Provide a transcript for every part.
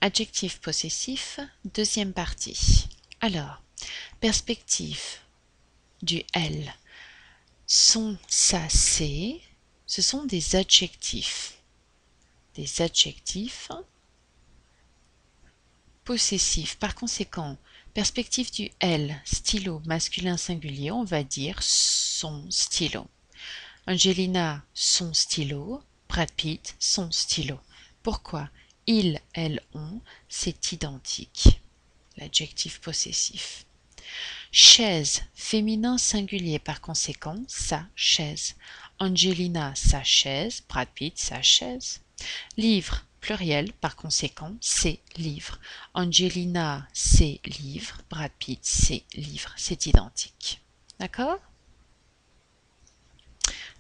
Adjectif possessif, deuxième partie. Alors, perspective du elle, son, sa, c'est, ce sont des adjectifs. Des adjectifs possessifs. Par conséquent, perspective du elle, stylo masculin singulier, on va dire son stylo. Angelina, son stylo. Brad Pitt, son stylo. Pourquoi? Il, elle, on, c'est identique. L'adjectif possessif. Chaise, féminin singulier, par conséquent, sa chaise. Angelina, sa chaise. Brad Pitt, sa chaise. Livre, pluriel, par conséquent, ses livres. Angelina, ses livres. Brad Pitt, ses livres. C'est identique. D'accord?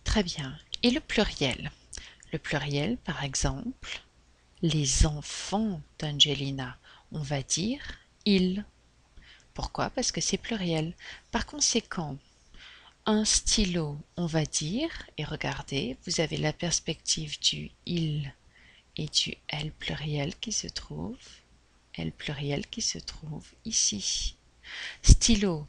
Très bien. Et le pluriel? Le pluriel, par exemple, les enfants d'Angelina, on va dire ils. Pourquoi? Parce que c'est pluriel. Par conséquent, un stylo, on va dire, et regardez, vous avez la perspective du il et du elle pluriel qui se trouve, elle pluriel qui se trouve ici. Stylo,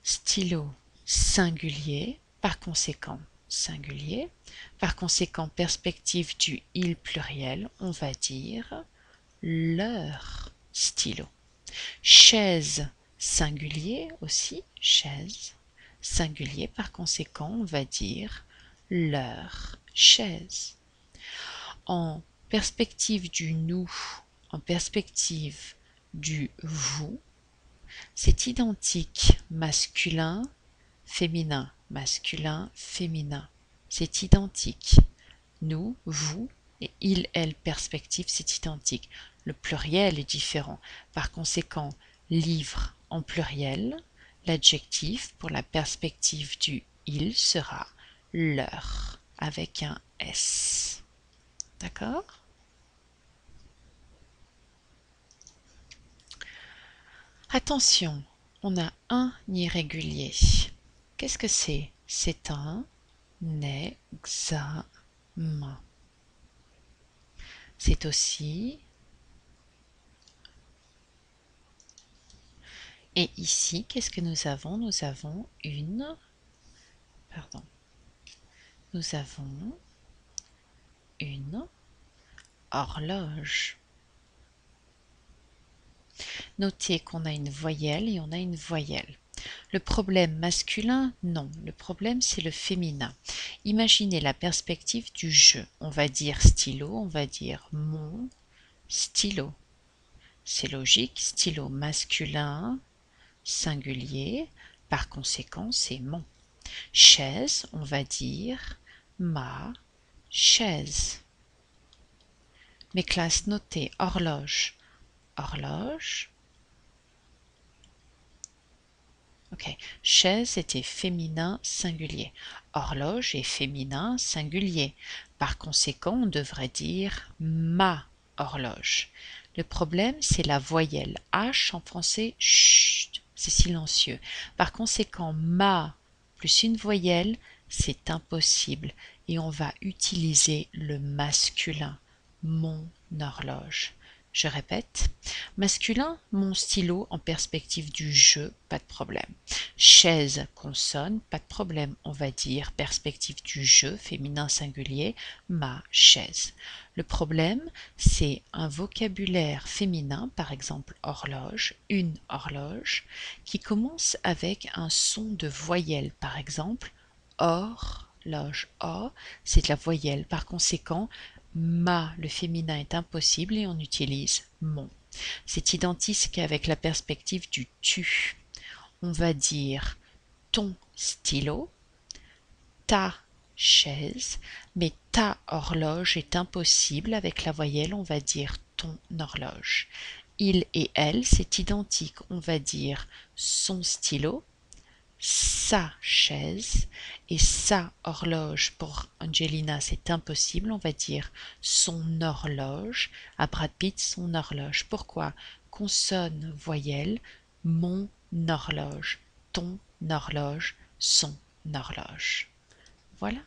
stylo singulier, par conséquent singulier. Par conséquent, perspective du il pluriel, on va dire leur stylo. Chaise singulier aussi, chaise singulier, par conséquent on va dire leur chaise. En perspective du nous, en perspective du vous, c'est identique masculin, féminin, masculin, féminin. C'est identique. Nous, vous, et il, elle, perspective, c'est identique. Le pluriel est différent. Par conséquent, livre en pluriel, l'adjectif pour la perspective du il sera leur avec un S. D'accord? Attention, on a un irrégulier. Qu'est-ce que c'est? C'est un examen. C'est aussi, et ici, qu'est-ce que nous avons? Nous avons nous avons une horloge. Notez qu'on a une voyelle et on a une voyelle. Le problème masculin, non. Le problème, c'est le féminin. Imaginez la perspective du je. On va dire stylo, on va dire mon stylo. C'est logique, stylo masculin, singulier, par conséquent, c'est mon. Chaise, on va dire ma chaise. Mes classes notées, horloge, horloge. Ok, chaise était féminin singulier. Horloge est féminin singulier. Par conséquent, on devrait dire ma horloge. Le problème, c'est la voyelle. H en français, chut, c'est silencieux. Par conséquent, ma plus une voyelle, c'est impossible. Et on va utiliser le masculin. Mon horloge. Je répète. Masculin, mon stylo en perspective du je, pas de problème. Chaise, consonne, pas de problème. On va dire perspective du je, féminin singulier, ma chaise. Le problème, c'est un vocabulaire féminin, par exemple horloge, une horloge, qui commence avec un son de voyelle, par exemple horloge. O, c'est de la voyelle. Par conséquent, ma, le féminin est impossible et on utilise mon. C'est identique avec la perspective du tu. On va dire ton stylo, ta chaise, mais ta horloge est impossible avec la voyelle, on va dire ton horloge. Il et elle, c'est identique, on va dire son stylo, sa chaise, et sa horloge pour Angelina c'est impossible, on va dire son horloge, à Brad Pitt son horloge. Pourquoi? Consonne, voyelle, mon horloge, ton horloge, son horloge. Voilà.